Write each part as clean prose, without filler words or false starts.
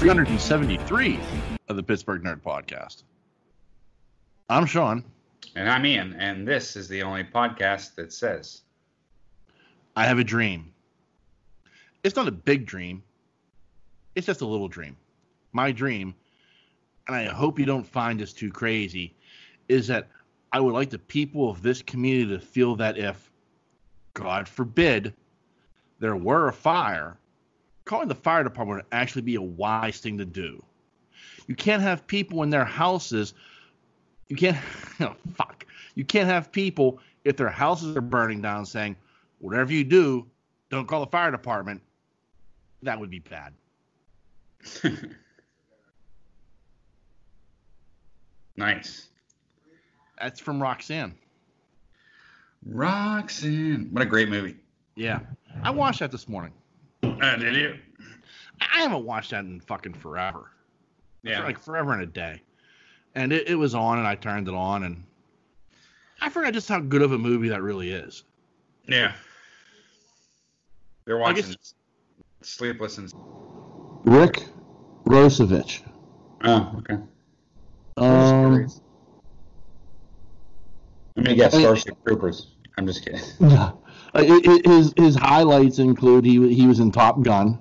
373 of the Pittsburgh Nerd Podcast. I'm Sean. And I'm Ian, and this is the only podcast that says, I have a dream. It's not a big dream. It's just a little dream. My dream, and I hope you don't find this too crazy, is that I would like the people of this community to feel that if, God forbid, there were a fire, calling the fire department would actually be a wise thing to do. You can't have people in their houses. You can't have people if their houses are burning down saying, whatever you do, don't call the fire department. That would be bad. Nice. That's from Roxanne. Roxanne. What a great movie. Yeah. I watched that this morning. Did you? I haven't watched that in fucking forever. Yeah. Like forever and a day. And it was on, and I turned it on, and I forgot just how good of a movie that really is. Yeah. They're watching Sleepless and... Rick Rosevich. Oh, okay. Let me guess, Starship Troopers. I'm just kidding. Yeah. His highlights include he was in Top Gun.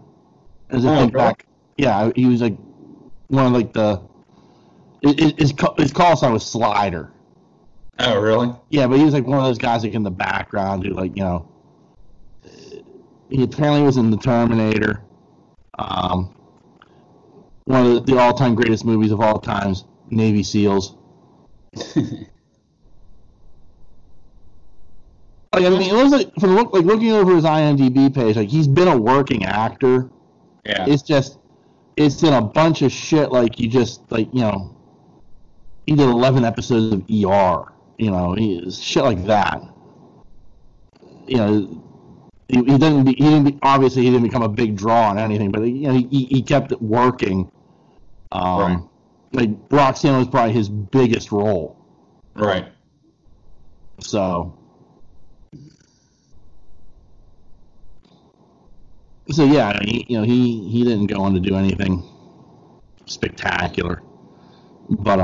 As I think back, yeah, he was like one of like the his call sign was Slider. Oh, really? Yeah, but he was like one of those guys like in the background who like he apparently was in The Terminator. One of the all-time greatest movies of all times, Navy SEALs. Like, I mean, it looks like looking over his IMDb page, like he's been a working actor. Yeah. It's in a bunch of shit. Like he did 11 episodes of ER. Shit like that. He didn't become a big draw on anything, but he kept it working. Right. Like Roxanne was probably his biggest role. Right. So yeah, he didn't go on to do anything spectacular, but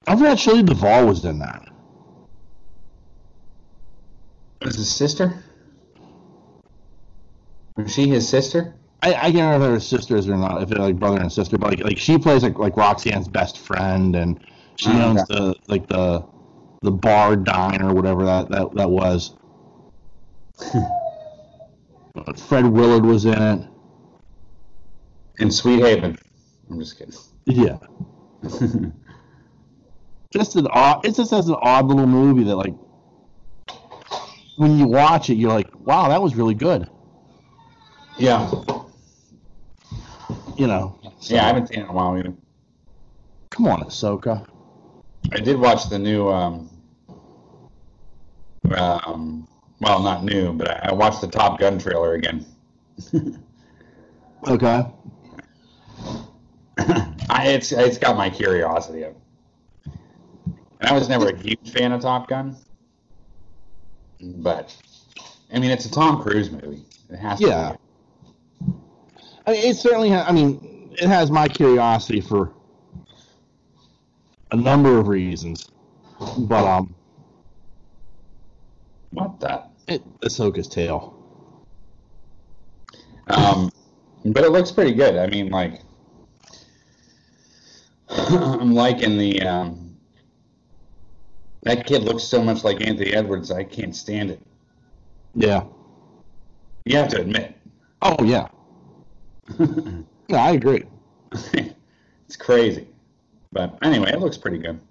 I forgot Shelley Duvall was in that. Was his sister? Was she his sister? I can't remember if they're sisters or not, if they're like brother and sister, but like she plays like Roxanne's best friend, and she owns the bar diner or whatever that was. Fred Willard was in it. In Sweet Haven. I'm just kidding. Yeah. It just has an odd little movie that like when you watch it you're like, wow, that was really good. Yeah. So, yeah, I haven't seen it in a while either. Come on, Ahsoka. I did watch the new well, not new, but I watched the Top Gun trailer again. Okay. It's got my curiosity up. And I was never a huge fan of Top Gun, but I mean, it's a Tom Cruise movie. It has to be. I mean, it certainly it has my curiosity for a number of reasons, but what that? Ahsoka's tail. But it looks pretty good. I mean, like, I'm liking the that kid looks so much like Anthony Edwards. I can't stand it. Yeah. You have to admit. Oh yeah. Yeah, I agree. It's crazy, but anyway, it looks pretty good.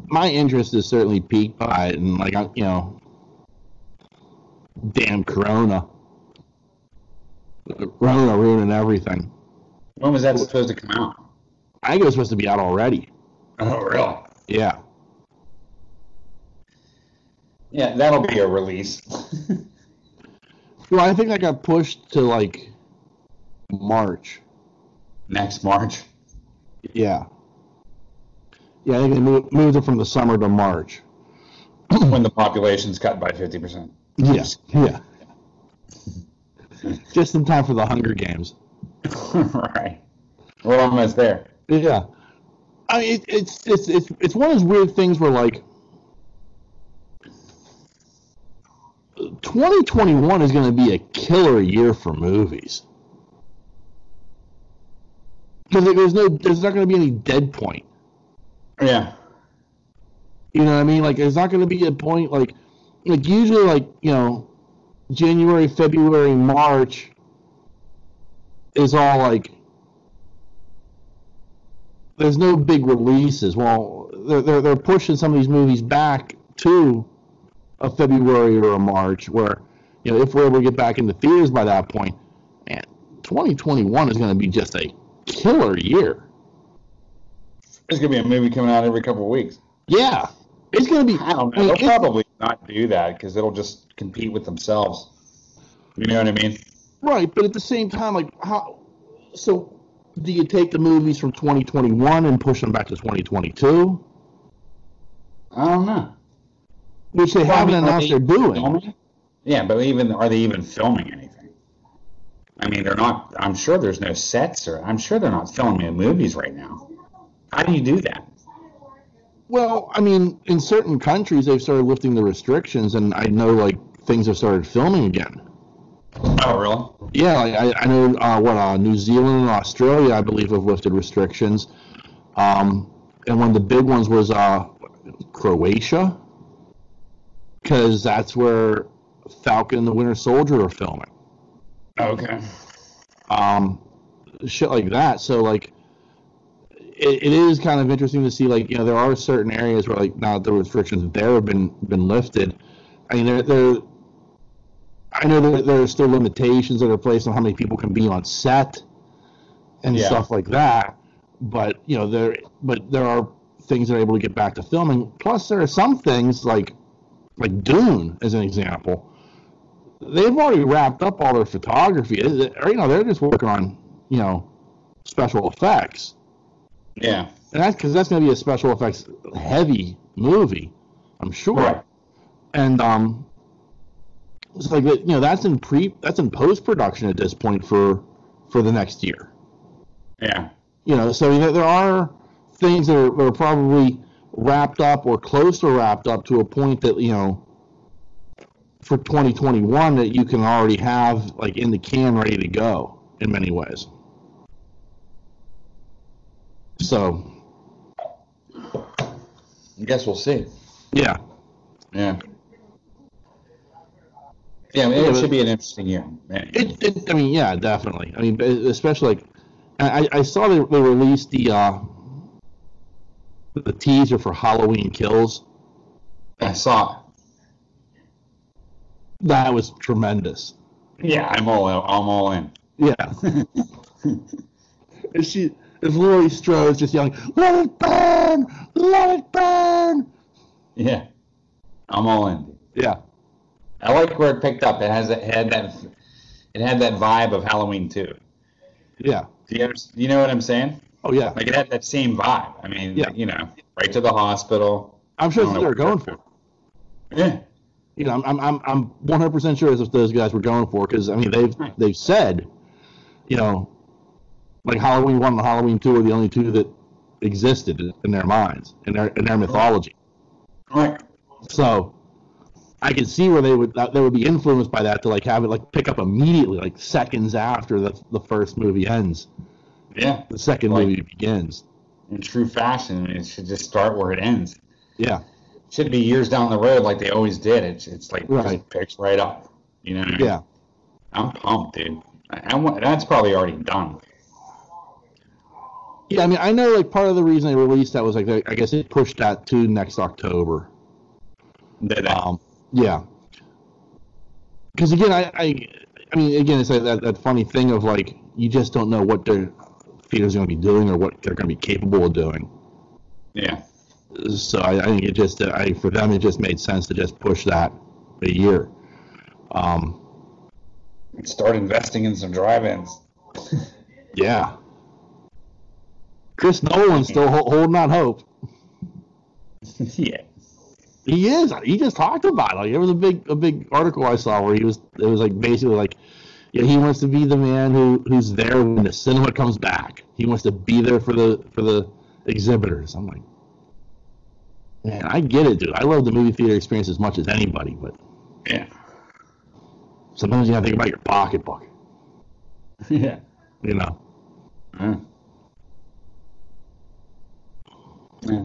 My interest is certainly piqued by it, and like damn Corona ruining everything. When was that supposed to come out? I think it was supposed to be out already. Oh, really? Yeah. Yeah, that'll be a release. Well, I think that got pushed to like March. Next March? Yeah. Yeah, I think they moved it from the summer to March. When the population's cut by 50%. Yes. Yeah. just in time for the Hunger Games. Right. We're almost there. Yeah. I mean, it's one of those weird things where, like, 2021 is going to be a killer year for movies. Because there's not going to be any dead point. Yeah. You know what I mean? Like, there's not going to be a point, like usually, like, you know, January, February, March is all, like, there's no big releases. Well, they're pushing some of these movies back to a February or a March, where, you know, if we're able to get back into theaters by that point, man, 2021 is going to be just a killer year. There's going to be a movie coming out every couple of weeks. Yeah. It's going to be... I don't know. They'll probably not do that because it'll just compete with themselves. You know what I mean? Right, but at the same time, like, how... So, do you take the movies from 2021 and push them back to 2022? I don't know. Which they haven't announced they're doing. Filming? Yeah, but are they even filming anything? I mean, they're not... I'm sure there's no sets, or I'm sure they're not filming movies right now. How do you do that? Well, I mean, in certain countries, they've started lifting the restrictions, and I know, like, things have started filming again. Oh, really? Yeah, I know New Zealand and Australia, I believe, have lifted restrictions. And one of the big ones was Croatia, because that's where Falcon and the Winter Soldier are filming. Okay. Shit like that. So, like, it is kind of interesting to see, like, you know, there are certain areas where, like, now the restrictions there have been lifted. I mean, I know that there are still limitations that are placed on how many people can be on set and stuff like that. But, you know, there are things that are able to get back to filming. Plus, there are some things like Dune, as an example. They've already wrapped up all their photography. You know, they're just working on, you know, special effects. Yeah. And that's because that's going to be a special effects heavy movie, I'm sure. Right. And it's like, you know, that's in post production at this point for the next year. Yeah. You know, so there are things that are probably wrapped up or close to wrapped up to a point that, you know, for 2021 that you can already have, like, in the can ready to go in many ways. So, I guess we'll see. yeah. Yeah. Yeah, it should be an interesting year. I mean, yeah, definitely. I mean, especially, like, I saw they released the teaser for Halloween Kills. I saw it. That was tremendous. Yeah, I'm all in. Yeah. If Laurie Strode's just yelling, "Let it burn! Let it burn!" Yeah, I'm all in. Yeah. I like where it picked up. It had that vibe of Halloween 2. Yeah. Do you know what I'm saying? Oh yeah. Like, it had that same vibe. I mean, Yeah. you know, right to the hospital. I'm sure that's what they're going for. Yeah. You know, I'm 100% sure that's what those guys were going for, because I mean they've said, you know, like Halloween 1 and Halloween 2 are the only two that existed in their minds, in their mythology. Right. So I can see where they would be influenced by that to, like, have it, like, pick up immediately, like seconds after the first movie ends. Yeah. The second movie begins. In true fashion, it should just start where it ends. Yeah. It should be years down the road like they always did. It's like right. Just picks right up. You know what I mean? Yeah. I'm pumped, dude. That's probably already done. Yeah, I mean, I know, like, part of the reason they released that was, like, I guess it pushed that to next October. Yeah. Because, again, I mean, again, it's like that funny thing of, like, you just don't know what their theater's going to be doing or what they're going to be capable of doing. Yeah. So I think it just, for them, it just made sense to just push that a year. Start investing in some drive-ins. Yeah. Chris Nolan's still holding out hope. Yeah. He is. He just talked about it. Like, it was a big article I saw where it was like basically like, Yeah, he wants to be the man who's there when the cinema comes back. He wants to be there for the exhibitors. I'm like, man, I get it, dude. I love the movie theater experience as much as anybody, but Yeah. sometimes you gotta think about your pocketbook. Yeah. You know. Yeah. Yeah.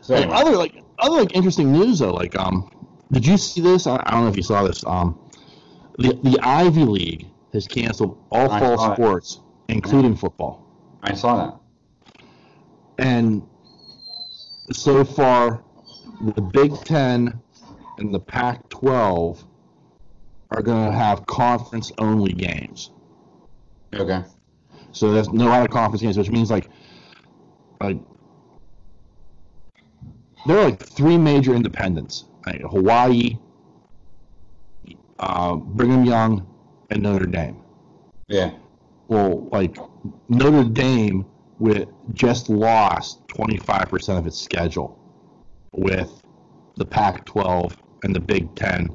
So Hey, other interesting news though, like did you see this? I don't know if you saw this. The Ivy League has canceled all I fall saw it. sports, including football. I saw that. And so far, the Big Ten and the Pac-12 are going to have conference-only games. Okay. So there's no out of conference games, which means like there are like three major independents: like Hawaii, Brigham Young, and Notre Dame. Yeah. Well, like Notre Dame just lost 25% of its schedule with the Pac-12 and the Big Ten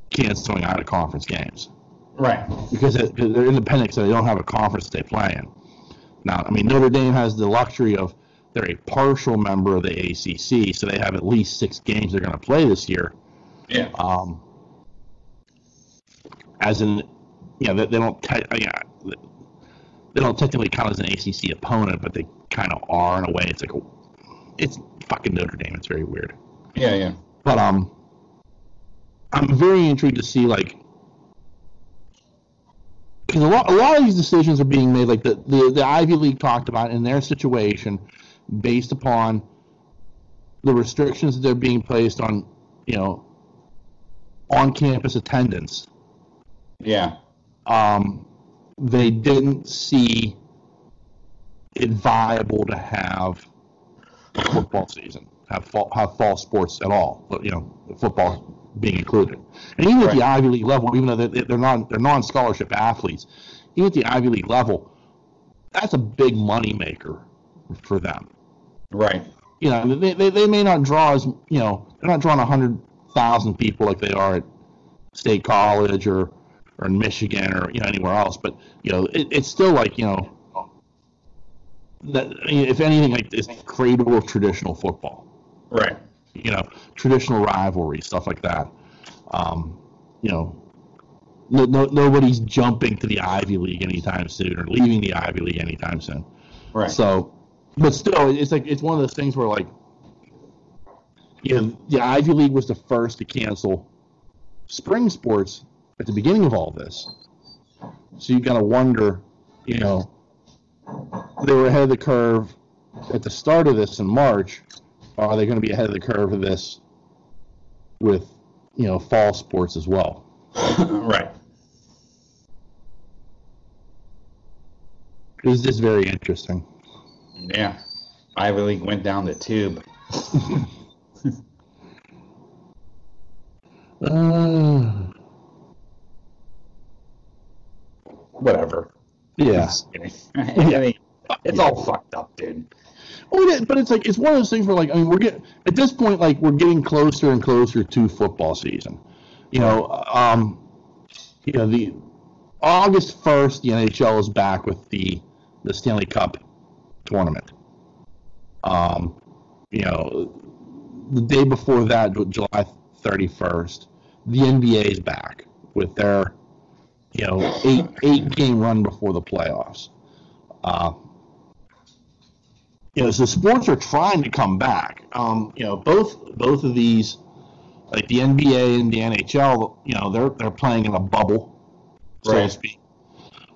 canceling out of conference games. Right. Because they're independent, so they don't have a conference they play in. Now, I mean, Notre Dame has the luxury of they're a partial member of the ACC, so they have at least 6 games they're going to play this year. Yeah. As in, they don't technically count as an ACC opponent, but they kind of are in a way. It's like it's fucking Notre Dame. It's very weird. Yeah, yeah. But I'm very intrigued to see like. Because a lot of these decisions are being made, like the Ivy League talked about in their situation, based upon the restrictions that they're being placed on, on-campus attendance. Yeah. They didn't see it viable to have a football season, have fall sports at all, but football being included. And even at the Ivy League level, even though they're non-scholarship athletes, even at the Ivy League level, that's a big money maker for them. Right. They may not draw as they're not drawing 100,000 people like they are at State College or in Michigan or anywhere else, but it's still like that if anything, like this cradle of traditional football. Right. Traditional rivalry, stuff like that. Nobody's jumping to the Ivy League anytime soon or leaving the Ivy League anytime soon. Right. So, but still, it's one of those things where like, the Ivy League was the first to cancel spring sports at the beginning of all this. So you got to wonder, they were ahead of the curve at the start of this in March. Are they going to be ahead of the curve of this with, fall sports as well? Right. It's just very interesting. Yeah. Ivy League went down the tube. Whatever. Yeah. I mean, it's all fucked up, dude. But it's like it's one of those things where like we're getting at this point like we're getting closer and closer to football season. The August 1st, the NHL is back with the Stanley Cup tournament. The day before that, July 31st, the NBA is back with their eight game run before the playoffs. So sports are trying to come back. Both of these, like the NBA and the NHL, they're playing in a bubble, so to speak.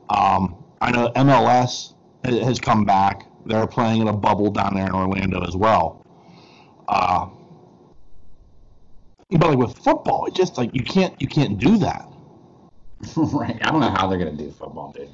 I know MLS has come back. They're playing in a bubble down there in Orlando as well. But like with football, it's just like you can't do that. Right. I don't know how they're gonna do football, dude.